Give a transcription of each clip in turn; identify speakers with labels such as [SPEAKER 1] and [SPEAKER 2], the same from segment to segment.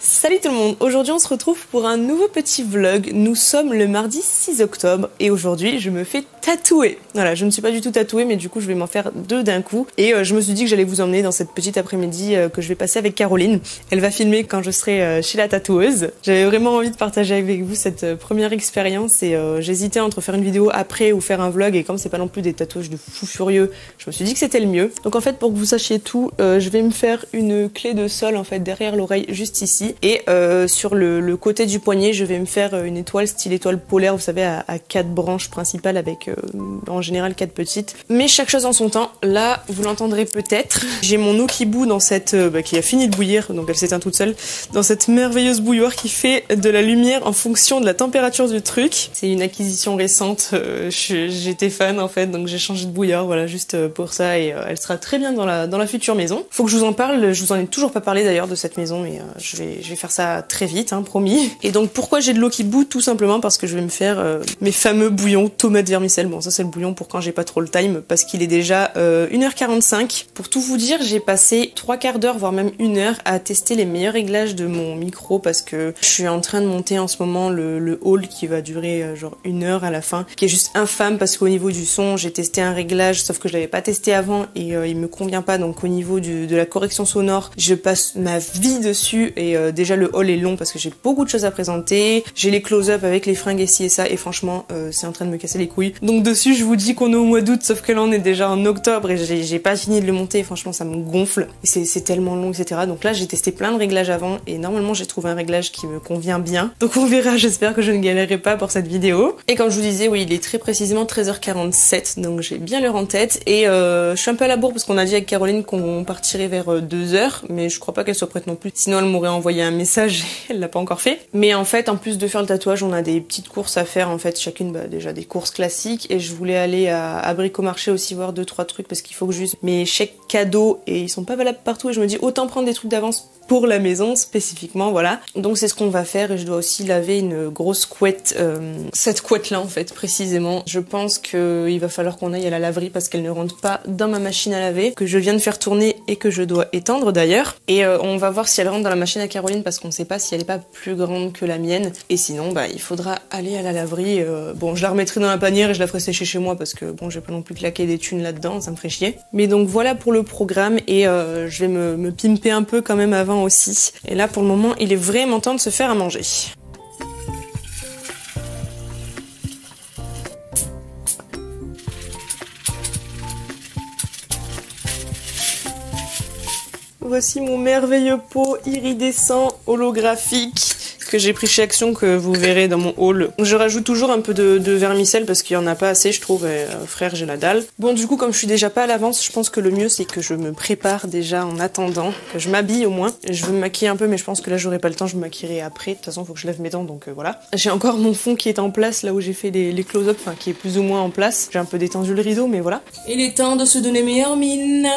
[SPEAKER 1] Salut tout le monde, aujourd'hui on se retrouve pour un nouveau petit vlog. Nous sommes le mardi 6 octobre et aujourd'hui je me fais tatouer. Voilà, je ne suis pas du tout tatouée mais du coup je vais m'en faire deux d'un coup. Et je me suis dit que j'allais vous emmener dans cette petite après-midi que je vais passer avec Caroline. Elle va filmer quand je serai chez la tatoueuse. J'avais vraiment envie de partager avec vous cette première expérience et j'hésitais entre faire une vidéo après ou faire un vlog, et comme c'est pas non plus des tatouages de fou furieux, je me suis dit que c'était le mieux. Donc en fait, pour que vous sachiez tout, je vais me faire une clé de sol en fait derrière l'oreille juste ici. Et sur le côté du poignet, je vais me faire une étoile style étoile polaire, vous savez, à 4 branches principales avec en général 4 petites. Mais chaque chose en son temps. Là, vous l'entendrez peut-être. J'ai mon Okibou dans cette qui a fini de bouillir, donc elle s'éteint toute seule, dans cette merveilleuse bouilloire qui fait de la lumière en fonction de la température du truc. C'est une acquisition récente. J'étais fan en fait, donc j'ai changé de bouilloire, voilà, juste pour ça, et elle sera très bien dans la future maison. Faut que je vous en parle. Je vous en ai toujours pas parlé d'ailleurs de cette maison, mais je vais faire ça très vite, hein, promis. Et donc pourquoi j'ai de l'Okibou? Tout simplement parce que je vais me faire mes fameux bouillons tomates vermicelles. Bon, ça c'est le bouillon pour quand j'ai pas trop le time, parce qu'il est déjà 1h45. Pour tout vous dire, j'ai passé 3/4 d'heure, voire même 1 heure à tester les meilleurs réglages de mon micro, parce que je suis en train de monter en ce moment le haul qui va durer genre 1 heure à la fin, qui est juste infâme parce qu'au niveau du son, j'ai testé un réglage, sauf que je l'avais pas testé avant et il me convient pas. Donc au niveau de la correction sonore, je passe ma vie dessus, et déjà le haul est long parce que j'ai beaucoup de choses à présenter, j'ai les close-up avec les fringues et ci et ça, et franchement c'est en train de me casser les couilles. Donc dessus je vous dis qu'on est au mois d'août, sauf que là on est déjà en octobre et j'ai pas fini de le monter, et franchement ça me gonfle, et c'est tellement long, etc. Donc là j'ai testé plein de réglages avant et normalement j'ai trouvé un réglage qui me convient bien, donc on verra. J'espère que je ne galérerai pas pour cette vidéo. Et comme je vous disais, oui, il est très précisément 13h47, donc j'ai bien l'heure en tête, et je suis un peu à la bourre parce qu'on a dit avec Caroline qu'on partirait vers 2h, mais je crois pas qu'elle soit prête non plus, sinon elle m'aurait envoyé un message et elle l'a pas encore fait. Mais en fait, en plus de faire le tatouage, on a des petites courses à faire en fait, chacune déjà des courses classiques, et je voulais aller à Bricomarché aussi voir 2-3 trucs parce qu'il faut que juste mes chèques cadeaux, et ils sont pas valables partout, et je me dis autant prendre des trucs d'avance pour la maison spécifiquement, voilà. Donc c'est ce qu'on va faire, et je dois aussi laver une grosse couette, cette couette là en fait précisément. Je pense qu'il va falloir qu'on aille à la laverie parce qu'elle ne rentre pas dans ma machine à laver, que je viens de faire tourner et que je dois étendre d'ailleurs. Et on va voir si elle rentre dans la machine à Caroline parce qu'on sait pas si elle est pas plus grande que la mienne, et sinon bah il faudra aller à la laverie. Bon, je la remettrai dans la panière et je la ferai sécher chez moi parce que bon, j'ai pas non plus claqué des thunes là-dedans, ça me ferait chier. Mais donc voilà pour le programme, et je vais me pimper un peu quand même avant aussi. Et là pour le moment il est vraiment temps de se faire à manger. Voici mon merveilleux pot iridescent holographique que j'ai pris chez Action, que vous verrez dans mon haul. Je rajoute toujours un peu de vermicelle parce qu'il y en a pas assez, je trouve, et frère, j'ai la dalle. Bon, du coup, comme je suis déjà pas à l'avance, je pense que le mieux c'est que je me prépare déjà en attendant, que je m'habille au moins. Je veux me maquiller un peu, mais je pense que là j'aurai pas le temps, je me maquillerai après. De toute façon, faut que je lève mes dents, donc voilà. J'ai encore mon fond qui est en place, là où j'ai fait les close-up, enfin qui est plus ou moins en place. J'ai un peu détendu le rideau, mais voilà. Il est temps de se donner meilleure mine.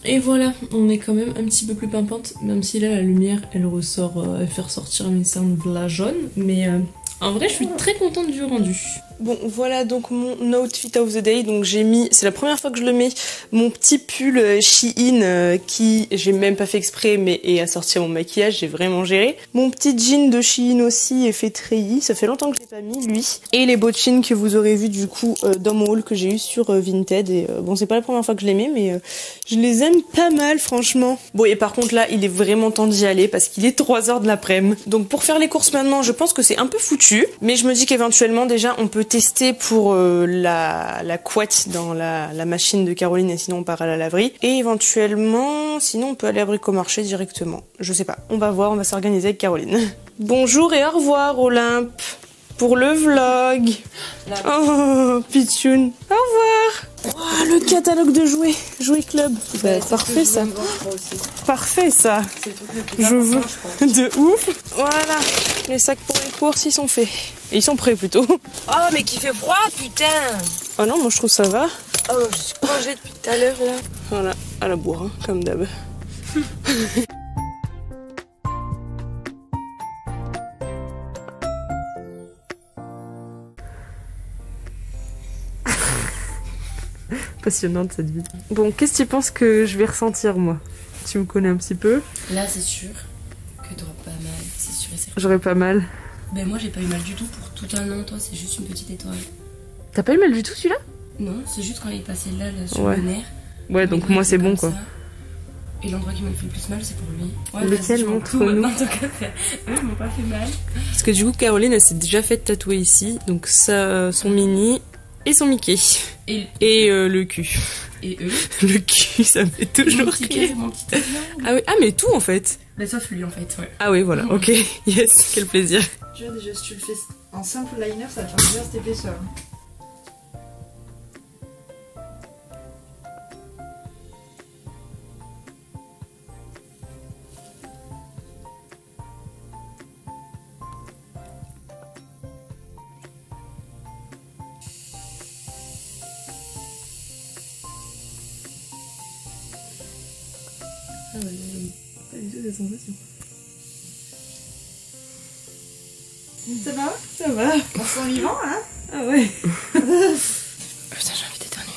[SPEAKER 1] Et voilà, on est quand même un petit peu plus pimpante, même si là la lumière elle ressort, elle fait ressortir une cerne vla jaune, mais en vrai je suis très contente du rendu. Bon, voilà donc mon outfit of the day. Donc j'ai mis, c'est la première fois que je le mets, mon petit pull Shein qui, j'ai même pas fait exprès, mais est assorti à mon maquillage, j'ai vraiment géré. Mon petit jean de Shein aussi, effet treillis, ça fait longtemps que je l'ai pas mis lui. Et les bottines que vous aurez vu du coup dans mon haul que j'ai eu sur Vinted. Et bon, c'est pas la première fois que je les mets, mais je les aime pas mal franchement. Bon, et par contre là, il est vraiment temps d'y aller parce qu'il est 3h de l'après-midi. Donc pour faire les courses maintenant, je pense que c'est un peu foutu, mais je me dis qu'éventuellement déjà on peut tester pour la couette dans la machine de Caroline, et sinon on part à la laverie. Et éventuellement, sinon on peut aller à Bricomarché directement. Je sais pas, on va voir, on va s'organiser avec Caroline. Bonjour et au revoir Olympe pour le vlog. Oh, Pichoun, au revoir. Ah, le catalogue de jouets. Jouets club. Bah, parfait ça. Parfait ça. Je veux. De ouf. Voilà. Les sacs pour les courses, ils sont faits. Et ils sont prêts plutôt.
[SPEAKER 2] Oh, mais qu'il fait froid, putain.
[SPEAKER 1] Oh non, moi je trouve ça va.
[SPEAKER 2] Oh, je suis congelée depuis tout à l'heure là.
[SPEAKER 1] Voilà, à la bourre, hein, comme d'hab. Passionnante cette vie. Bon, qu'est-ce que tu penses que je vais ressentir moi? Tu me connais un petit peu.
[SPEAKER 2] Là, c'est sûr que t'auras pas mal, c'est sûr et certain.
[SPEAKER 1] J'aurais pas mal.
[SPEAKER 2] Ben moi, j'ai pas eu mal du tout pour tout un an, toi, c'est juste une petite étoile.
[SPEAKER 1] T'as pas eu mal du tout celui-là?
[SPEAKER 2] Non, c'est juste quand il est passé là sur
[SPEAKER 1] ouais.
[SPEAKER 2] le nerf.
[SPEAKER 1] Ouais, donc moi c'est bon quoi.
[SPEAKER 2] Ça. Et l'endroit qui m'a fait le plus mal, c'est pour lui. Ouais,
[SPEAKER 1] lequel montre-nous.
[SPEAKER 2] En tout cas, eux, ils m'ont pas fait mal.
[SPEAKER 1] Parce que du coup, Caroline, elle s'est déjà fait tatouer ici. Donc ça, son mini et son Mickey. Et le cul.
[SPEAKER 2] Et eux.
[SPEAKER 1] Le cul, ça me fait toujours rire. Ah oui, ah mais tout en fait.
[SPEAKER 2] Mais sauf lui en fait, ouais.
[SPEAKER 1] Ah oui, voilà, ok. Yes, quel plaisir.
[SPEAKER 3] Tu vois, déjà, si tu le fais en simple liner, ça va faire bien cette épaisseur.
[SPEAKER 1] Ah ouais, pas du tout cette sensation.
[SPEAKER 3] Ça va?
[SPEAKER 1] Ça va.
[SPEAKER 3] On se sent vivant, hein?
[SPEAKER 1] Ah ouais.
[SPEAKER 2] Putain, j'ai envie d'éternuer.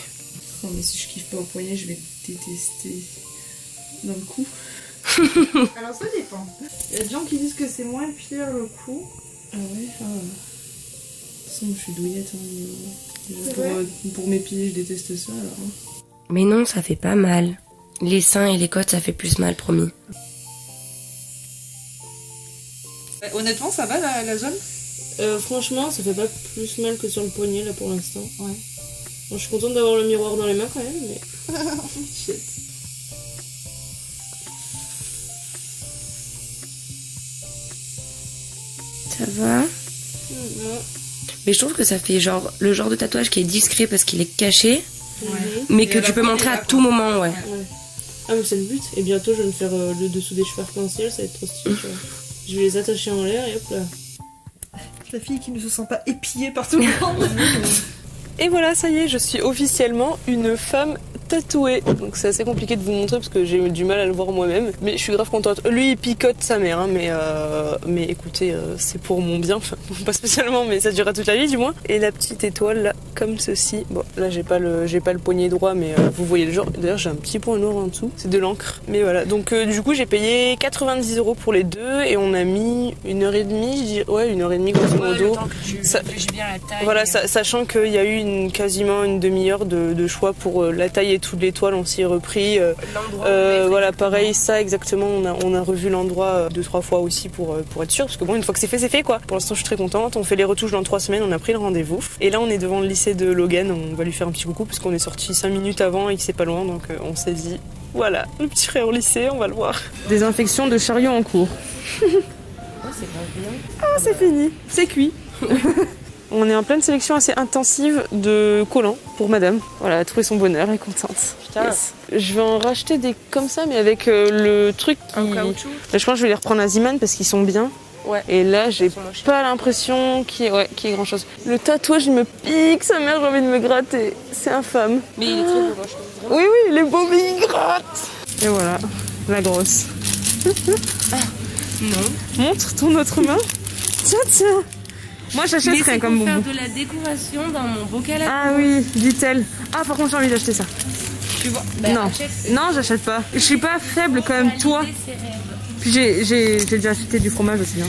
[SPEAKER 1] Oh mais si je kiffe pas au poignet, je vais détester dans le cou.
[SPEAKER 3] Alors ça dépend. Il y a des gens qui disent que c'est moins pire le cou.
[SPEAKER 1] Ah ouais, ah. De toute façon, je suis douillette. Hein. Déjà, pour mes pieds, je déteste ça alors. Hein.
[SPEAKER 2] Mais non, ça fait pas mal. Les seins et les côtes, ça fait plus mal, promis.
[SPEAKER 3] Honnêtement, ça va la zone?
[SPEAKER 1] Franchement, ça fait pas plus mal que sur le poignet là pour l'instant.
[SPEAKER 3] Ouais.
[SPEAKER 1] Bon, je suis contente d'avoir le miroir dans les mains quand même, mais. Shit.
[SPEAKER 2] Ça va? Mais je trouve que ça fait genre le genre de tatouage qui est discret parce qu'il est caché, mais que tu peux montrer à tout moment, ouais.
[SPEAKER 1] Ah mais c'est le but. Et bientôt je vais me faire le dessous des cheveux arc-en-ciel, ça va être trop stylé. Tu vois. Je vais les attacher en l'air et hop là.
[SPEAKER 3] La fille qui ne se sent pas épillée par tout le monde.
[SPEAKER 1] Et voilà, ça y est, je suis officiellement une femme tatouée. Donc c'est assez compliqué de vous montrer parce que j'ai eu du mal à le voir moi-même. Mais je suis grave contente. Lui, il picote sa mère, hein, mais écoutez, c'est pour mon bien. Enfin, pas spécialement, mais ça durera toute la vie du moins. Et la petite étoile là, comme ceci. Bon, là j'ai pas le poignet droit, mais vous voyez le genre. D'ailleurs, j'ai un petit point noir en dessous. C'est de l'encre. Mais voilà. Donc du coup, j'ai payé 90 € pour les deux et on a mis 1h30, je dirais. Ouais, 1h30 grosso modo. Ça,
[SPEAKER 2] bien la taille.
[SPEAKER 1] voilà, sachant qu'il y a eu quasiment une demi-heure de choix pour la taille et toute l'étoile, on s'y est repris. Voilà, pareil, ça exactement, on a revu l'endroit 2-3 fois aussi pour être sûr, parce que bon, une fois que c'est fait quoi. Pour l'instant, je suis très contente. On fait les retouches dans 3 semaines, on a pris le rendez-vous. Et là, on est devant le lycée de Logan, on va lui faire un petit coucou, parce qu'on est sorti 5 minutes avant et que c'est pas loin, donc on s'est dit, voilà, le petit frère au lycée, on va le voir. Désinfection de chariot en cours.
[SPEAKER 2] Oh, c'est grave bien.
[SPEAKER 1] Ah, c'est fini, c'est cuit. On est en pleine sélection assez intensive de collants pour madame. Voilà, elle a trouvé son bonheur, elle est contente.
[SPEAKER 2] Putain.
[SPEAKER 1] Yes. Je vais en racheter des comme ça, mais avec le truc qui...
[SPEAKER 2] En caoutchouc.
[SPEAKER 1] Là, je pense que je vais les reprendre à Ziman parce qu'ils sont bien.
[SPEAKER 2] Ouais.
[SPEAKER 1] Et là, j'ai pas l'impression qu'il y ait grand chose. Le tatouage, il me pique, sa mère, j'ai envie de me gratter. C'est infâme.
[SPEAKER 2] Mais il est très beau, moi, je trouve.
[SPEAKER 1] Oui, oui, il est beau, mais il gratte. Et voilà, la grosse.
[SPEAKER 2] Non.
[SPEAKER 1] Montre ton autre main. Tiens. Moi j'achète rien comme bonbon.
[SPEAKER 2] Faire de la décoration dans mon bocal à
[SPEAKER 1] Ah oui, dit-elle. Ah par contre j'ai envie d'acheter ça.
[SPEAKER 2] Tu vois, bah,
[SPEAKER 1] non, non j'achète pas. Je suis pas faible comme toi. Puis j'ai déjà acheté du fromage aussi. Hein.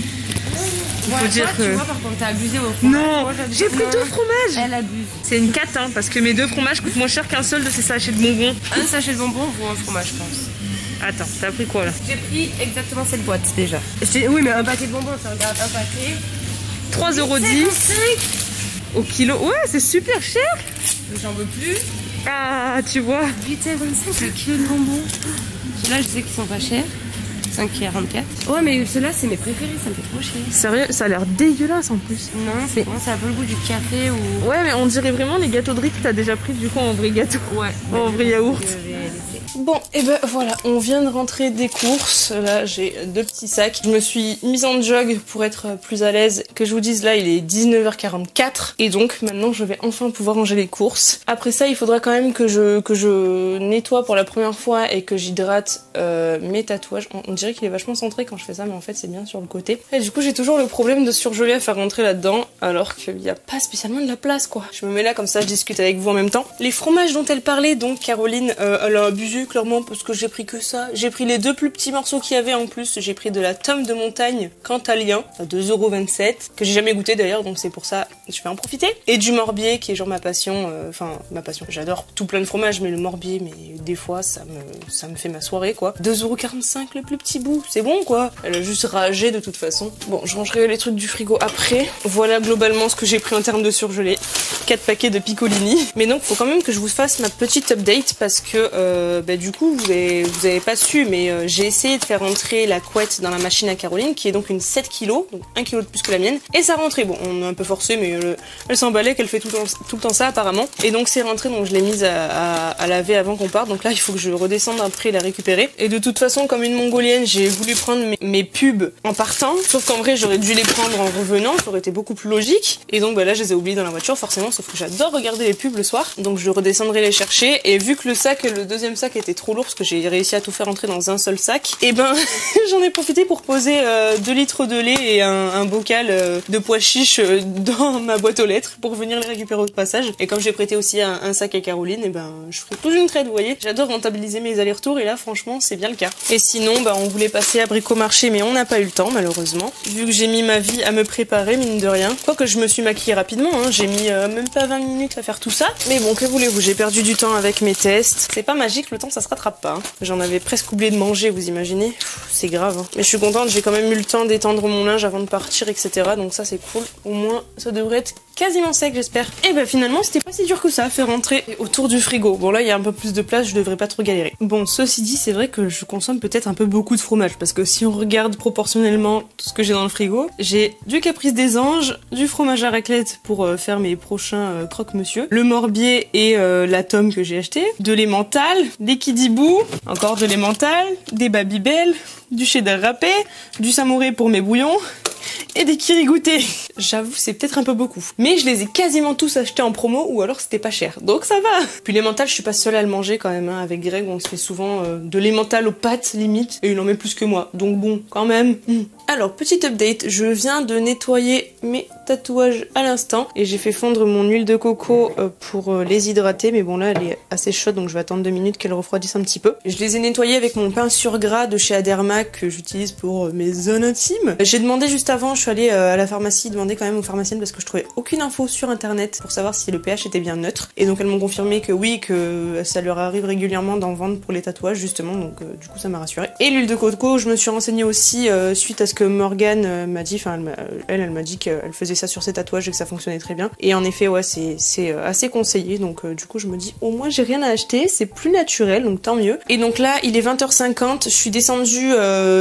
[SPEAKER 2] Voilà,
[SPEAKER 1] faut dire
[SPEAKER 2] toi,
[SPEAKER 1] que...
[SPEAKER 2] tu vois, par contre, t'as abusé au fromage.
[SPEAKER 1] Non, j'ai pris 2 fromages.
[SPEAKER 2] Elle abuse.
[SPEAKER 1] C'est une 4 hein, parce que mes 2 fromages coûtent moins cher qu'un seul de ces sachets de bonbons.
[SPEAKER 2] Un sachet de bonbons ou un fromage, je pense.
[SPEAKER 1] Attends, t'as pris quoi là?
[SPEAKER 2] J'ai pris exactement cette boîte déjà. Oui, mais un paquet de bonbons, ça regarde un paquet.
[SPEAKER 1] 3,10 € au kilo. Ouais, c'est super cher.
[SPEAKER 2] J'en veux plus.
[SPEAKER 1] Ah, tu vois.
[SPEAKER 2] 8,25 € le kilo de bonbons. Là, je sais qu'ils sont pas chers. 5,44. Ouais, mais ceux-là, c'est mes préférés, ça me fait trop chier.
[SPEAKER 1] Sérieux, ça a l'air dégueulasse en plus.
[SPEAKER 2] Non, c'est un peu le goût du café ou...
[SPEAKER 1] Ouais, mais on dirait vraiment les gâteaux de riz que t'as déjà pris du coup en vrai gâteau.
[SPEAKER 2] Ouais.
[SPEAKER 1] En vrai yaourt. Bon, et ben voilà, on vient de rentrer des courses. Là, j'ai 2 petits sacs. Je me suis mise en jog pour être plus à l'aise. Que je vous dise, là, il est 19h44. Et donc, maintenant, je vais enfin pouvoir ranger les courses. Après ça, il faudra quand même que je nettoie pour la première fois et que j'hydrate mes tatouages. On dirait qu'il est vachement centré quand je fais ça, mais en fait, c'est bien sur le côté. Et du coup, j'ai toujours le problème de surgeler à faire rentrer là-dedans, alors qu'il n'y a pas spécialement de la place, quoi. Je me mets là, comme ça, je discute avec vous en même temps. Les fromages dont elle parlait, donc, Caroline, elle a abusé clairement parce que j'ai pris que ça. J'ai pris les 2 plus petits morceaux qu'il y avait en plus. J'ai pris de la tome de montagne cantalien à 2,27 €, que j'ai jamais goûté d'ailleurs, donc c'est pour ça je vais en profiter. Et du morbier qui est genre ma passion, ma passion. J'adore tout plein de fromages, mais le morbier, mais des fois ça me fait ma soirée quoi. 2,45 € le plus petit bout, c'est bon quoi. Elle a juste ragé de toute façon. Bon, je rangerai les trucs du frigo après. Voilà globalement ce que j'ai pris en termes de surgelé. 4 paquets de Piccolini. Mais donc faut quand même que je vous fasse ma petite update parce que du coup vous avez pas su, mais j'ai essayé de faire rentrer la couette dans la machine à Caroline qui est donc une 7 kg, donc 1 kg de plus que la mienne, et ça rentrait. Bon, on a un peu forcé, mais elle s'emballait qu'elle fait tout le temps ça apparemment, et donc c'est rentré, donc je l'ai mise à laver avant qu'on parte. Donc là il faut que je redescende après la récupérer, et de toute façon comme une mongolienne j'ai voulu prendre mes pubs en partant, sauf qu'en vrai j'aurais dû les prendre en revenant, ça aurait été beaucoup plus logique, et donc là je les ai oubliés dans la voiture forcément, sauf que j'adore regarder les pubs le soir, donc je redescendrai les chercher. Et vu que le deuxième sac était trop lourd parce que j'ai réussi à tout faire entrer dans un seul sac, et ben j'en ai profité pour poser 2 litres de lait et un bocal de pois chiches dans ma boîte aux lettres pour venir les récupérer au passage. Et comme j'ai prêté aussi un sac à Caroline, et ben je ferai toute une traite, vous voyez. J'adore rentabiliser mes allers-retours et là franchement c'est bien le cas. Et sinon on voulait passer à Bricomarché mais on n'a pas eu le temps malheureusement, vu que j'ai mis ma vie à me préparer mine de rien. Quoique je me suis maquillée rapidement, hein. J'ai mis même pas 20 minutes à faire tout ça, mais bon, que voulez-vous, j'ai perdu du temps avec mes tests. C'est pas magique, le temps ça se rattrape pas, hein. J'en avais presque oublié de manger, vous imaginez. C'est grave, hein. Mais je suis contente, j'ai quand même eu le temps d'étendre mon linge avant de partir, etc. Donc ça c'est cool, au moins ça devrait être quasiment sec j'espère. Et bah finalement c'était pas si dur que ça à faire rentrer autour du frigo. Bon là il y a un peu plus de place, je devrais pas trop galérer. Bon, ceci dit, c'est vrai que je consomme peut-être un peu beaucoup de fromage, parce que si on regarde proportionnellement tout ce que j'ai dans le frigo, j'ai du Caprice des Anges, du fromage à raclette pour faire mes prochains croque-monsieur, le morbier et la tome que j'ai acheté, de l'emmental, des kidibou, encore de l'emmental, des babybel, du cheddar râpé, du samouré pour mes bouillons et des kirigoutés. J'avoue, c'est peut-être un peu beaucoup, mais je les ai quasiment tous achetés en promo ou alors c'était pas cher, donc ça va. Puis l'emmental, je suis pas seule à le manger quand même, hein. Avec Greg on se fait souvent de l'emmental aux pâtes limite, et il en met plus que moi, donc bon, quand même. Alors, petite update, je viens de nettoyer mes tatouages à l'instant et j'ai fait fondre mon huile de coco pour les hydrater, mais bon là elle est assez chaude donc je vais attendre 2 minutes qu'elle refroidisse un petit peu. Je les ai nettoyés avec mon pain sur gras de chez Aderma que j'utilise pour mes zones intimes. J'ai demandé juste avant, je suis allée à la pharmacie demander quand même aux pharmaciennes parce que je trouvais aucune info sur internet pour savoir si le pH était bien neutre, et donc elles m'ont confirmé que oui, que ça leur arrive régulièrement d'en vendre pour les tatouages justement, donc du coup ça m'a rassurée. Et l'huile de coco, je me suis renseignée aussi suite à ce que Morgane m'a dit, enfin elle m'a dit qu'elle faisait ça sur ses tatouages et que ça fonctionnait très bien, et en effet ouais c'est assez conseillé, donc du coup je me dis au moins j'ai rien à acheter, c'est plus naturel, donc tant mieux. Et donc là il est 20h50, je suis descendue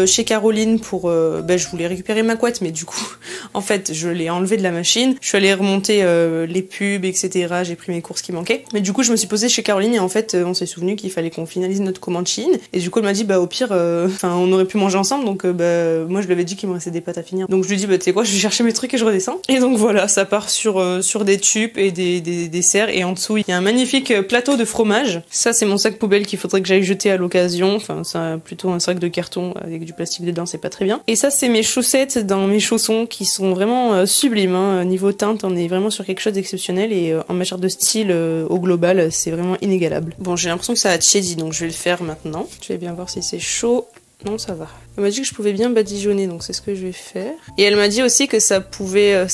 [SPEAKER 1] chez Caroline pour je voulais récupérer ma couette, mais du coup en fait je l'ai enlevée de la machine, je suis allée remonter les pubs etc, j'ai pris mes courses qui manquaient, mais du coup je me suis posée chez Caroline et en fait on s'est souvenu qu'il fallait qu'on finalise notre commande Chine, et du coup elle m'a dit bah au pire on aurait pu manger ensemble, donc moi je lui avais dit qu'il me restait des pâtes à finir, donc je lui dis bah tu sais quoi, je vais chercher mes trucs et je redescends. Et donc voilà, ça part sur des tubes et des desserts, et en dessous il y a un magnifique plateau de fromage. Ça c'est mon sac poubelle qu'il faudrait que j'aille jeter à l'occasion, enfin c'est plutôt un sac de carton avec du plastique dedans, c'est pas très bien. Et ça c'est mes chaussettes dans mes chaussons qui sont vraiment sublimes, hein. Niveau teinte on est vraiment sur quelque chose d'exceptionnel, et en matière de style au global c'est vraiment inégalable. Bon, j'ai l'impression que ça a tiédi donc je vais le faire maintenant. Je vais bien voir si c'est chaud. Non, ça va. Elle m'a dit que je pouvais bien badigeonner, donc c'est ce que je vais faire. Et elle m'a dit aussi que ça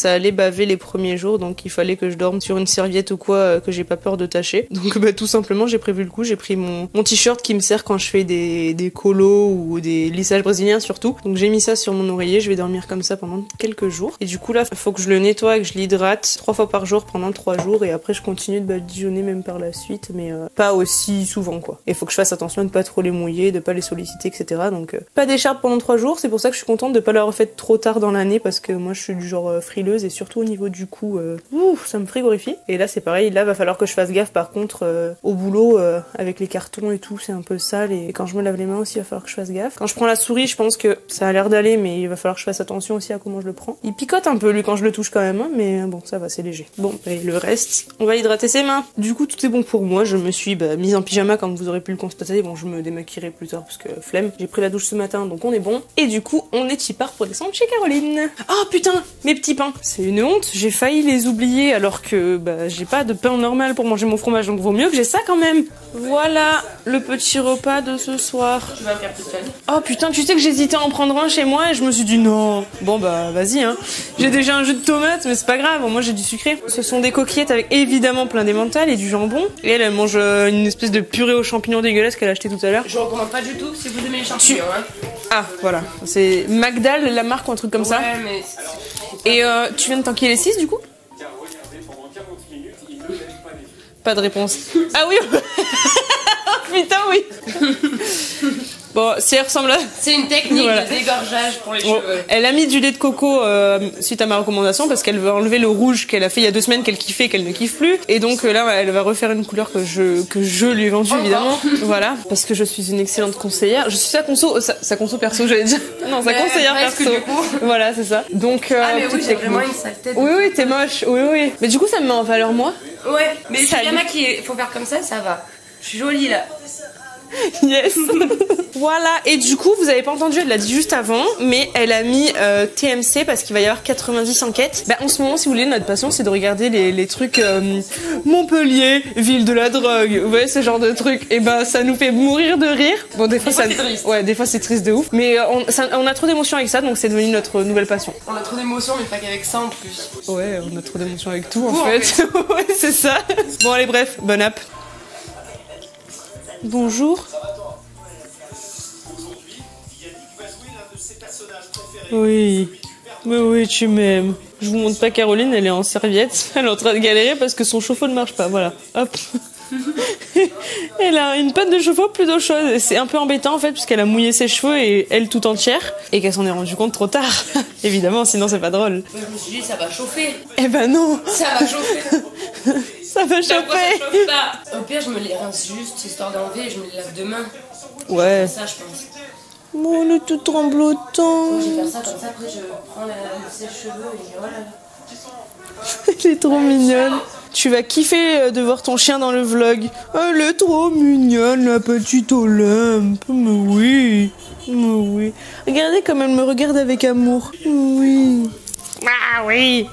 [SPEAKER 1] allait baver les premiers jours, donc il fallait que je dorme sur une serviette ou quoi, que j'ai pas peur de tâcher. Donc tout simplement j'ai prévu le coup, j'ai pris mon t-shirt qui me sert quand je fais des colos ou des lissages brésiliens surtout. Donc j'ai mis ça sur mon oreiller, je vais dormir comme ça pendant quelques jours. Et du coup là, il faut que je le nettoie et que je l'hydrate 3 fois par jour pendant 3 jours, et après je continue de badigeonner même par la suite, mais pas aussi souvent quoi. Et il faut que je fasse attention de pas trop les mouiller, de pas les solliciter, etc. Donc pas d'écharpe faire pendant 3 jours, c'est pour ça que je suis contente de pas l'avoir fait trop tard dans l'année parce que moi je suis du genre frileuse et surtout au niveau du cou, ça me frigorifie. Et là c'est pareil, là va falloir que je fasse gaffe par contre au boulot avec les cartons et tout, c'est un peu sale et quand je me lave les mains aussi il va falloir que je fasse gaffe. Quand je prends la souris je pense que ça a l'air d'aller mais il va falloir que je fasse attention aussi à comment je le prends. Il picote un peu lui quand je le touche quand même, hein, mais bon ça va, c'est léger. Bon, et le reste, on va hydrater ses mains. Du coup tout est bon pour moi, je me suis mise en pyjama comme vous aurez pu le constater. Bon je me démaquillerai plus tard parce que flemme. J'ai pris la douche ce matin donc on est bon. Et du coup on est y part pour descendre chez Caroline. Oh putain, mes petits pains. C'est une honte, j'ai failli les oublier alors que j'ai pas de pain normal pour manger mon fromage donc vaut mieux que j'ai ça quand même. Voilà le petit repas de ce soir.
[SPEAKER 2] Tu vas me faire toute seule.
[SPEAKER 1] Oh putain, tu sais que j'hésitais à en prendre un chez moi et je me suis dit non. Bon bah vas-y hein. J'ai déjà un jus de tomate mais c'est pas grave, moi j'ai du sucré. Ce sont des coquillettes avec évidemment plein d'emmental et du jambon. Et elle mange une espèce de purée aux champignons dégueulasse qu'elle a acheté tout à l'heure.
[SPEAKER 2] Je recommande pas du tout si vous aimez les champignons. Hein.
[SPEAKER 1] Ah voilà, c'est Magdal la marque ou un truc comme ça.
[SPEAKER 2] Ouais mais...
[SPEAKER 1] Et tu viens de tanker les 6 du coup? Pas de réponse. Ah oui. Putain oui. Bon, si elle ressemble à...
[SPEAKER 2] C'est une technique
[SPEAKER 1] voilà.
[SPEAKER 2] de dégorgeage pour les
[SPEAKER 1] bon,
[SPEAKER 2] cheveux.
[SPEAKER 1] Elle a mis du lait de coco suite à ma recommandation parce qu'elle veut enlever le rouge qu'elle a fait il y a 2 semaines qu'elle kiffait et qu'elle ne kiffe plus. Et donc là, elle va refaire une couleur que je lui ai vendue évidemment. Voilà, parce que je suis une excellente conseillère. Je suis sa conso perso, j'allais dire. Non, sa conseillère perso. Voilà, c'est ça. Donc
[SPEAKER 2] ah mais oui, j'ai vraiment une sale tête.
[SPEAKER 1] Oui, t'es moche. Oui. Mais du coup, ça me met en valeur moi.
[SPEAKER 2] Ouais, mais je suis bien maquillée. Faut faire comme ça va. Je suis jolie là.
[SPEAKER 1] Yes. Voilà, et du coup vous avez pas entendu, elle l'a dit juste avant, mais elle a mis TMC parce qu'il va y avoir 90 enquêtes. En ce moment si vous voulez notre passion c'est de regarder les trucs Montpellier, ville de la drogue, vous voyez ce genre de trucs, et ça nous fait mourir de rire. Bon des fois
[SPEAKER 2] c'est triste.
[SPEAKER 1] Ouais, des fois c'est triste de ouf, mais on a trop d'émotions avec ça donc c'est devenu notre nouvelle passion.
[SPEAKER 2] On a trop d'émotions mais pas qu'avec ça en plus.
[SPEAKER 1] Ouais, on a trop d'émotions avec tout en fait. Ouais, c'est ça. Bon allez bref, bonne app. Bonjour. Oui, mais oui, tu m'aimes. Je vous montre pas Caroline, elle est en serviette. Elle est en train de galérer parce que son chauffe-eau ne marche pas. Voilà, hop. Elle a une panne de chauffe-eau plutôt chaude. C'est un peu embêtant en fait puisqu'elle a mouillé ses cheveux et elle tout entière et qu'elle s'en est rendue compte trop tard. Évidemment, sinon c'est pas drôle.
[SPEAKER 2] Je me suis dit ça va chauffer.
[SPEAKER 1] Eh ben non.
[SPEAKER 2] Ça va chauffer.
[SPEAKER 1] Ça va chauffer.
[SPEAKER 2] Ça chauffe pas. Au pire, je me les rince juste histoire d'enlever et je me les lave demain.
[SPEAKER 1] Ouais.
[SPEAKER 2] Ça, je pense.
[SPEAKER 1] Bon, on est tout tremblotant.
[SPEAKER 2] Je vais faire ça comme ça, après je prends le sèche-cheveux et voilà.
[SPEAKER 1] Elle est trop mignonne. Tu vas kiffer de voir ton chien dans le vlog. Elle est trop mignonne, la petite Olympe. Mais oui. Regardez comme elle me regarde avec amour. Oui. Ah oui.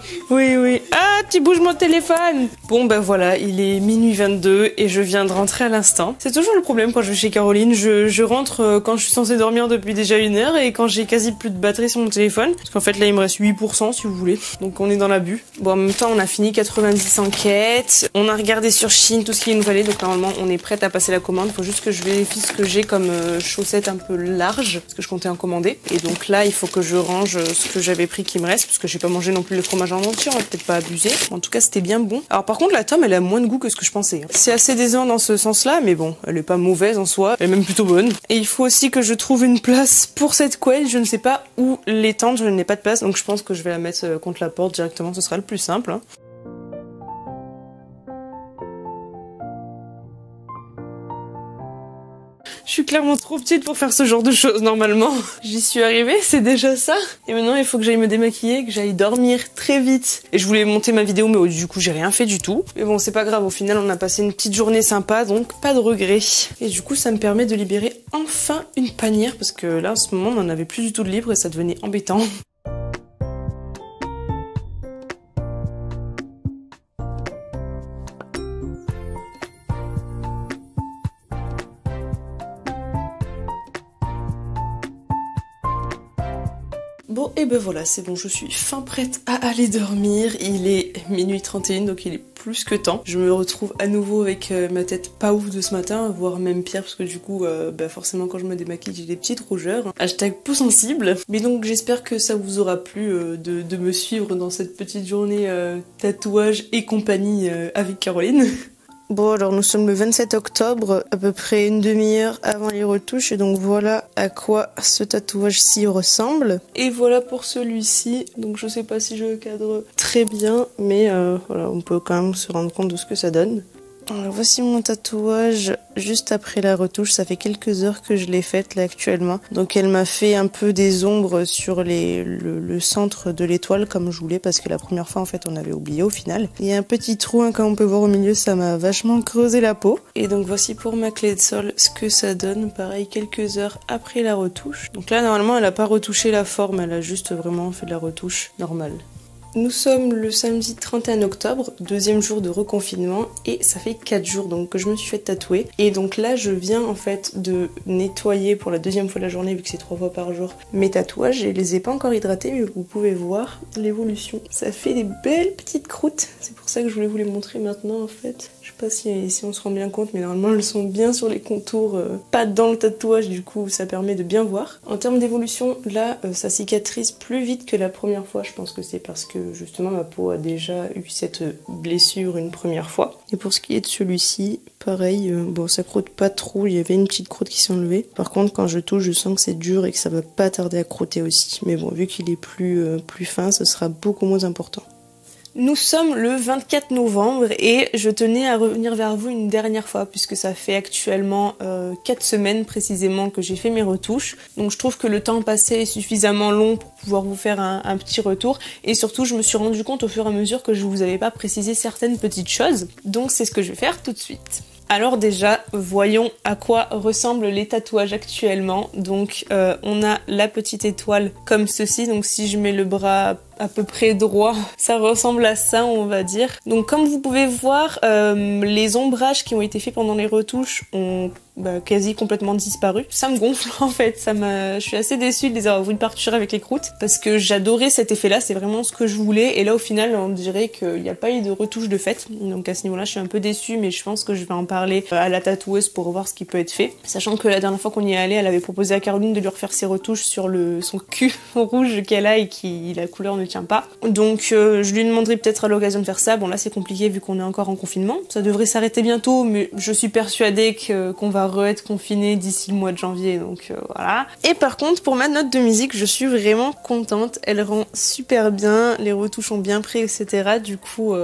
[SPEAKER 1] Ah, tu bouges mon téléphone. Bon voilà, il est minuit 22 et je viens de rentrer à l'instant. C'est toujours le problème quand je vais chez Caroline. Je rentre quand je suis censée dormir depuis déjà 1 heure et quand j'ai quasi plus de batterie sur mon téléphone. Parce qu'en fait là il me reste 8% si vous voulez. Donc on est dans l'abus. Bon en même temps on a fini 90 enquêtes. On a regardé sur Shein tout ce qu'il nous fallait. Donc normalement on est prête à passer la commande. Faut juste que je vérifie ce que j'ai comme chaussettes un peu larges. Parce que je comptais en commander. Et donc là il faut que je range ce que j'avais pris qui me reste. Parce que j'ai pas mangé non plus le fromage en entier. On va peut-être pas abuser. En tout cas c'était bien bon. Alors par contre la tome elle a moins de goût que ce que je pensais. C'est assez décevant dans ce sens là mais bon elle est pas mauvaise en soi, elle est même plutôt bonne. Et il faut aussi que je trouve une place pour cette couette, je ne sais pas où l'étendre, je n'ai pas de place donc je pense que je vais la mettre contre la porte directement, ce sera le plus simple hein. Je suis clairement trop petite pour faire ce genre de choses normalement. J'y suis arrivée, c'est déjà ça. Et maintenant il faut que j'aille me démaquiller, que j'aille dormir très vite. Et je voulais monter ma vidéo mais du coup j'ai rien fait du tout. Mais bon c'est pas grave, au final on a passé une petite journée sympa donc pas de regrets. Et du coup ça me permet de libérer enfin une panière parce que là en ce moment on en avait plus du tout de libre et ça devenait embêtant. Bon et voilà, c'est bon, je suis fin prête à aller dormir. Il est minuit 31 donc il est plus que temps. Je me retrouve à nouveau avec ma tête pas ouf de ce matin, voire même pire parce que du coup forcément quand je me démaquille j'ai des petites rougeurs. Hashtag peau sensible. Mais donc j'espère que ça vous aura plu de me suivre dans cette petite journée tatouage et compagnie avec Caroline. Bon alors nous sommes le 27 octobre, à peu près une demi-heure avant les retouches et donc voilà à quoi ce tatouage-ci ressemble. Et voilà pour celui-ci, donc je sais pas si je le cadre très bien mais voilà on peut quand même se rendre compte de ce que ça donne. Alors voici mon tatouage juste après la retouche, ça fait quelques heures que je l'ai faite là actuellement. Donc elle m'a fait un peu des ombres sur le centre de l'étoile comme je voulais parce que la première fois en fait on avait oublié au final. Il y a un petit trou hein, comme on peut voir au milieu, ça m'a vachement creusé la peau. Et donc voici pour ma clé de sol ce que ça donne, pareil quelques heures après la retouche. Donc là normalement elle a pas retouché la forme, elle a juste vraiment fait de la retouche normale. Nous sommes le samedi 31 octobre, deuxième jour de reconfinement et ça fait 4 jours donc que je me suis fait tatouer. Et donc là je viens en fait de nettoyer pour la deuxième fois de la journée vu que c'est 3 fois par jour mes tatouages. Je les ai pas encore hydratés mais vous pouvez voir l'évolution. Ça fait des belles petites croûtes, c'est pour ça que je voulais vous les montrer maintenant en fait. Je sais pas si on se rend bien compte mais normalement elles sont bien sur les contours, pas dans le tatouage du coup ça permet de bien voir. En termes d'évolution là ça cicatrise plus vite que la première fois, je pense que c'est parce que justement ma peau a déjà eu cette blessure une première fois. Et pour ce qui est de celui-ci, pareil, bon ça croûte pas trop, il y avait une petite croûte qui s'est enlevée. Par contre quand je touche je sens que c'est dur et que ça va pas tarder à croûter aussi. Mais bon vu qu'il est plus fin, ce sera beaucoup moins important. Nous sommes le 24 novembre et je tenais à revenir vers vous une dernière fois puisque ça fait actuellement 4 semaines précisément que j'ai fait mes retouches. Donc je trouve que le temps passé est suffisamment long pour pouvoir vous faire un petit retour et surtout je me suis rendu compte au fur et à mesure que je vous avais pas précisé certaines petites choses. Donc c'est ce que je vais faire tout de suite. Alors déjà, voyons à quoi ressemblent les tatouages actuellement. Donc on a la petite étoile comme ceci, donc si je mets le bras à peu près droit, ça ressemble à ça on va dire. Donc comme vous pouvez voir, les ombrages qui ont été faits pendant les retouches ont quasi complètement disparu. Ça me gonfle en fait, je suis assez déçue de les avoir vus partir avec les croûtes parce que j'adorais cet effet là, c'est vraiment ce que je voulais et là au final on dirait qu'il n'y a pas eu de retouche de fait. Donc à ce niveau là je suis un peu déçue mais je pense que je vais en parler à la tatoueuse pour voir ce qui peut être fait. Sachant que la dernière fois qu'on y est allé, elle avait proposé à Caroline de lui refaire ses retouches sur son cul rouge qu'elle a et qui la couleur ne tient pas. Donc je lui demanderai peut-être à l'occasion de faire ça. Bon là c'est compliqué vu qu'on est encore en confinement. Ça devrait s'arrêter bientôt mais je suis persuadée qu'on va être confiné d'ici le mois de janvier donc voilà. Et par contre pour ma note de musique je suis vraiment contente. Elle rend super bien, les retouches ont bien pris etc. Du coup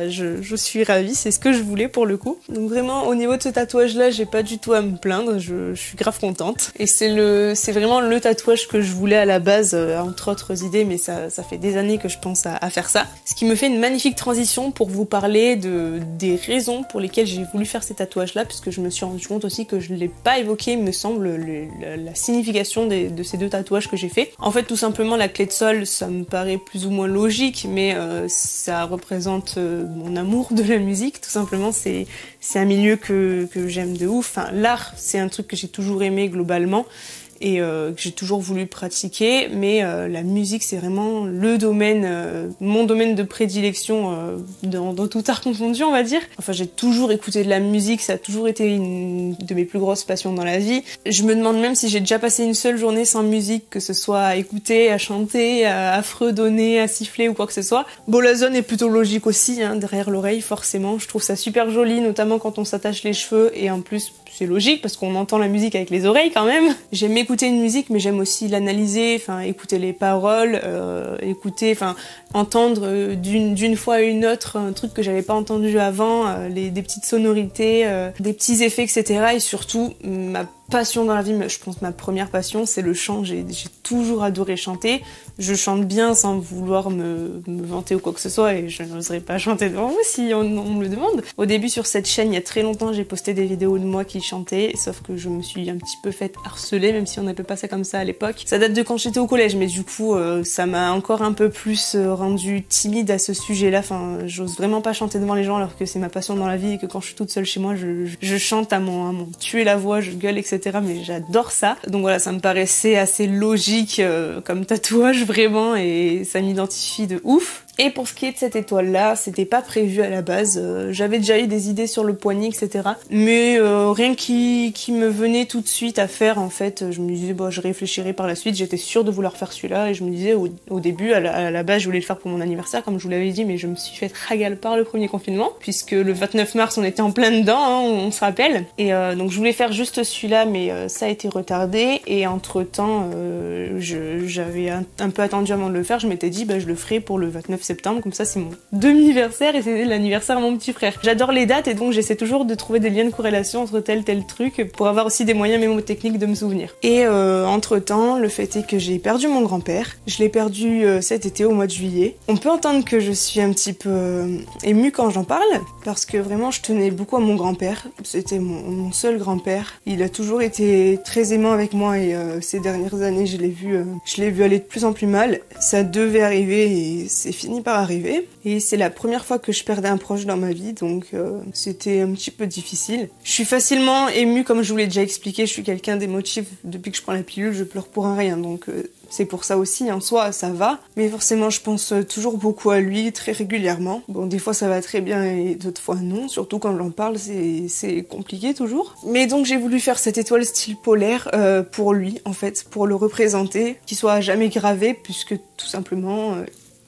[SPEAKER 1] je suis ravie, c'est ce que je voulais pour le coup. Donc vraiment au niveau de ce tatouage là j'ai pas du tout à me plaindre, je suis grave contente. Et c'est vraiment le tatouage que je voulais à la base entre autres idées mais ça fait des années que je pense à faire ça. Ce qui me fait une magnifique transition pour vous parler des raisons pour lesquelles j'ai voulu faire ces tatouages là puisque je me suis rendu compte aussi que je ne l'ai pas évoqué il me semble la signification de ces deux tatouages que j'ai fait. En fait tout simplement la clé de sol ça me paraît plus ou moins logique mais ça représente mon amour de la musique tout simplement. C'est un milieu que j'aime de ouf. Enfin, l'art c'est un truc que j'ai toujours aimé globalement et que j'ai toujours voulu pratiquer mais la musique c'est vraiment le domaine, mon domaine de prédilection dans tout art confondu on va dire. Enfin j'ai toujours écouté de la musique, ça a toujours été une de mes plus grosses passions dans la vie. Je me demande même si j'ai déjà passé une seule journée sans musique, que ce soit à écouter, à chanter, à fredonner, à siffler ou quoi que ce soit. Bon la zone est plutôt logique aussi hein, derrière l'oreille forcément, je trouve ça super joli notamment quand on s'attache les cheveux et en plus c'est logique parce qu'on entend la musique avec les oreilles quand même. J'aime écouter une musique mais j'aime aussi l'analyser, enfin écouter les paroles, entendre d'une fois à une autre un truc que j'avais pas entendu avant, des petites sonorités, des petits effets etc. Et surtout ma passion dans la vie, je pense ma première passion c'est le chant, j'ai toujours adoré chanter. Je chante bien sans vouloir me vanter ou quoi que ce soit et je n'oserais pas chanter devant vous si on me le demande. Au début sur cette chaîne il y a très longtemps j'ai posté des vidéos de moi qui chantais sauf que je me suis un petit peu faite harceler même si on n'appelait pas ça comme ça à l'époque. Ça date de quand j'étais au collège mais du coup ça m'a encore un peu plus rendu timide à ce sujet là. Enfin j'ose vraiment pas chanter devant les gens alors que c'est ma passion dans la vie et que quand je suis toute seule chez moi je chante à mon tuer la voix, je gueule etc. Mais j'adore ça. Donc voilà ça me paraissait assez logique comme tatouage vraiment et ça m'identifie de ouf. Et pour ce qui est de cette étoile là, c'était pas prévu à la base, j'avais déjà eu des idées sur le poignet etc. Mais rien qui me venait tout de suite à faire en fait, je me disais bon je réfléchirai par la suite, j'étais sûre de vouloir faire celui-là et je me disais au début à la base je voulais le faire pour mon anniversaire comme je vous l'avais dit, mais je me suis fait ragale par le premier confinement puisque le 29 mars on était en plein dedans, hein, on se rappelle, et donc je voulais faire juste celui-là mais ça a été retardé et entre temps j'avais un peu attendu avant de le faire, je m'étais dit bah je le ferai pour le 29 septembre, comme ça c'est mon demi-versaire et c'est l'anniversaire de mon petit frère. J'adore les dates et donc j'essaie toujours de trouver des liens de corrélation entre tel truc pour avoir aussi des moyens mémotechniques de me souvenir. Et entre temps, le fait est que j'ai perdu mon grand-père. Je l'ai perdu cet été au mois de juillet. On peut entendre que je suis un petit peu émue quand j'en parle parce que vraiment je tenais beaucoup à mon grand-père. C'était mon seul grand-père. Il a toujours été très aimant avec moi et ces dernières années je l'ai vu aller de plus en plus mal. Ça devait arriver et c'est fini par arriver. Et c'est la première fois que je perdais un proche dans ma vie, donc c'était un petit peu difficile. Je suis facilement émue, comme je vous l'ai déjà expliqué, je suis quelqu'un d'émotif. Depuis que je prends la pilule, je pleure pour un rien, donc c'est pour ça aussi, en soi ça va. Mais forcément je pense toujours beaucoup à lui, très régulièrement. Bon, des fois ça va très bien et d'autres fois non, surtout quand j'en parle c'est compliqué toujours. Mais donc j'ai voulu faire cette étoile style polaire pour lui, en fait, pour le représenter, qu'il soit jamais gravé, puisque tout simplement...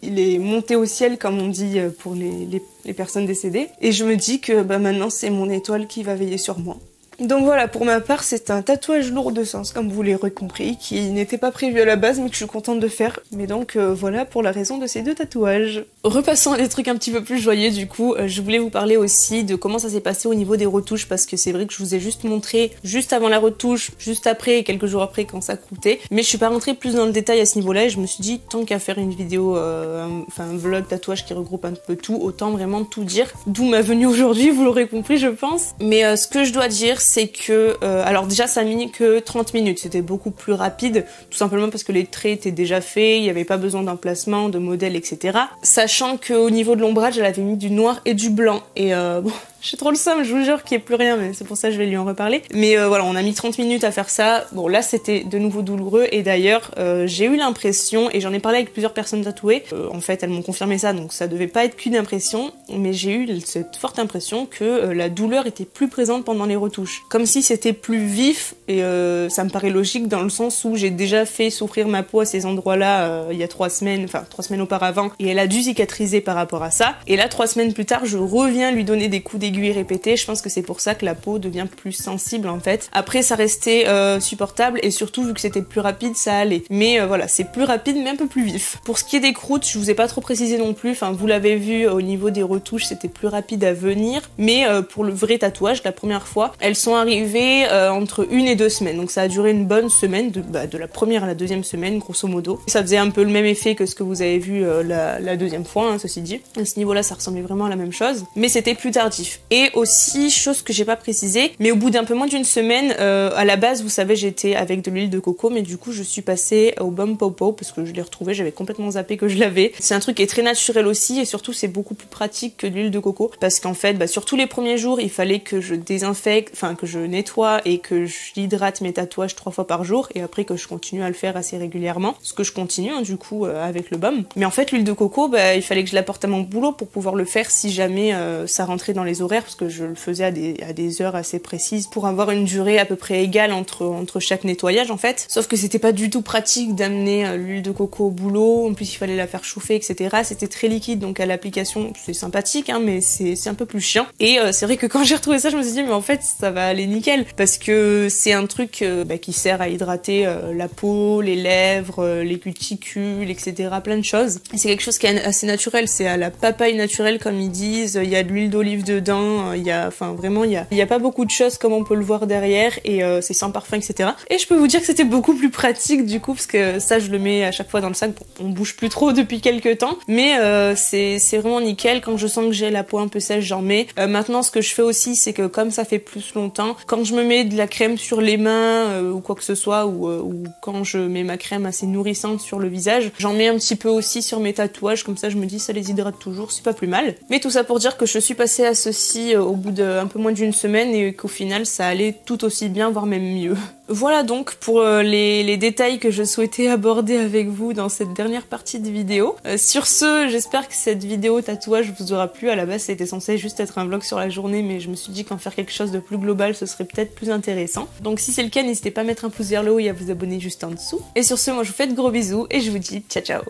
[SPEAKER 1] il est monté au ciel, comme on dit pour les personnes décédées. Et je me dis que bah, maintenant, c'est mon étoile qui va veiller sur moi. Donc voilà, pour ma part, c'est un tatouage lourd de sens, comme vous l'aurez compris, qui n'était pas prévu à la base, mais que je suis contente de faire. Mais donc voilà pour la raison de ces deux tatouages. Repassons à des trucs un petit peu plus joyeux, du coup, je voulais vous parler aussi de comment ça s'est passé au niveau des retouches, parce que c'est vrai que je vous ai juste montré juste avant la retouche, juste après et quelques jours après quand ça croûtait. Mais je suis pas rentrée plus dans le détail à ce niveau-là et je me suis dit, tant qu'à faire une vidéo, un vlog tatouage qui regroupe un peu tout, autant vraiment tout dire. D'où ma venue aujourd'hui, vous l'aurez compris, je pense. Mais ce que je dois dire, c'est que, alors déjà ça a mis que 30 minutes, c'était beaucoup plus rapide, tout simplement parce que les traits étaient déjà faits, il n'y avait pas besoin d'emplacement, de modèle, etc. Sachant qu'au niveau de l'ombrage, elle avait mis du noir et du blanc, et bon... J'ai trop le seum, je vous jure qu'il n'y ait plus rien, mais c'est pour ça que je vais lui en reparler. Mais voilà, on a mis 30 minutes à faire ça. Bon, là, c'était de nouveau douloureux. Et d'ailleurs, j'ai eu l'impression, et j'en ai parlé avec plusieurs personnes tatouées, en fait, elles m'ont confirmé ça, donc ça devait pas être qu'une impression, mais j'ai eu cette forte impression que la douleur était plus présente pendant les retouches. Comme si c'était plus vif, et ça me paraît logique dans le sens où j'ai déjà fait souffrir ma peau à ces endroits-là il y a 3 semaines, enfin 3 semaines auparavant, et elle a dû cicatriser par rapport à ça. Et là, 3 semaines plus tard, je reviens lui donner des coups d'aiguille répétés, je pense que c'est pour ça que la peau devient plus sensible en fait. Après ça restait supportable et surtout vu que c'était plus rapide ça allait. Mais voilà, c'est plus rapide mais un peu plus vif. Pour ce qui est des croûtes, je vous ai pas trop précisé non plus, enfin vous l'avez vu au niveau des retouches c'était plus rapide à venir, mais pour le vrai tatouage la première fois, elles sont arrivées entre 1 et 2 semaines, donc ça a duré une bonne semaine, de la première à la deuxième semaine grosso modo. Ça faisait un peu le même effet que ce que vous avez vu la deuxième fois, hein, ceci dit. À ce niveau là ça ressemblait vraiment à la même chose, mais c'était plus tardif. Et aussi, chose que j'ai pas précisé, mais au bout d'un peu moins d'une semaine, à la base, vous savez, j'étais avec de l'huile de coco, mais du coup, je suis passée au Bum Popo parce que je l'ai retrouvé, j'avais complètement zappé que je l'avais. C'est un truc qui est très naturel aussi et surtout, c'est beaucoup plus pratique que l'huile de coco parce qu'en fait, sur tous les premiers jours, il fallait que je désinfecte, enfin que je nettoie et que j'hydrate mes tatouages 3 fois par jour et après que je continue à le faire assez régulièrement, ce que je continue hein, du coup avec le Bum. Mais en fait, l'huile de coco, il fallait que je l'apporte à mon boulot pour pouvoir le faire si jamais ça rentrait dans les horaires parce que je le faisais à des heures assez précises pour avoir une durée à peu près égale entre chaque nettoyage en fait. Sauf que c'était pas du tout pratique d'amener l'huile de coco au boulot, en plus il fallait la faire chauffer etc. C'était très liquide donc à l'application c'est sympathique hein, mais c'est un peu plus chiant. Et c'est vrai que quand j'ai retrouvé ça je me suis dit mais en fait ça va aller nickel parce que c'est un truc qui sert à hydrater la peau, les lèvres, les cuticules etc. plein de choses. Et c'est quelque chose qui est assez naturel, c'est à la papaye naturelle comme ils disent, il y a de l'huile d'olive dedans, il y a enfin vraiment il y a pas beaucoup de choses comme on peut le voir derrière et c'est sans parfum etc. Et je peux vous dire que c'était beaucoup plus pratique du coup parce que ça je le mets à chaque fois dans le sac, bon, on bouge plus trop depuis quelques temps mais c'est vraiment nickel. Quand je sens que j'ai la peau un peu sèche j'en mets. Maintenant ce que je fais aussi c'est que comme ça fait plus longtemps, quand je me mets de la crème sur les mains ou quoi que ce soit ou quand je mets ma crème assez nourrissante sur le visage, j'en mets un petit peu aussi sur mes tatouages, comme ça je me dis ça les hydrate toujours, c'est pas plus mal. Mais tout ça pour dire que je suis passée à ceci aussi au bout d'un peu moins d'une semaine et qu'au final ça allait tout aussi bien, voire même mieux. Voilà donc pour les détails que je souhaitais aborder avec vous dans cette dernière partie de vidéo. Sur ce, j'espère que cette vidéo tatouage vous aura plu. À la base c'était censé juste être un vlog sur la journée, mais je me suis dit qu'en faire quelque chose de plus global ce serait peut-être plus intéressant. Donc si c'est le cas, n'hésitez pas à mettre un pouce vers le haut et à vous abonner juste en dessous. Et sur ce, moi je vous fais de gros bisous et je vous dis ciao ciao.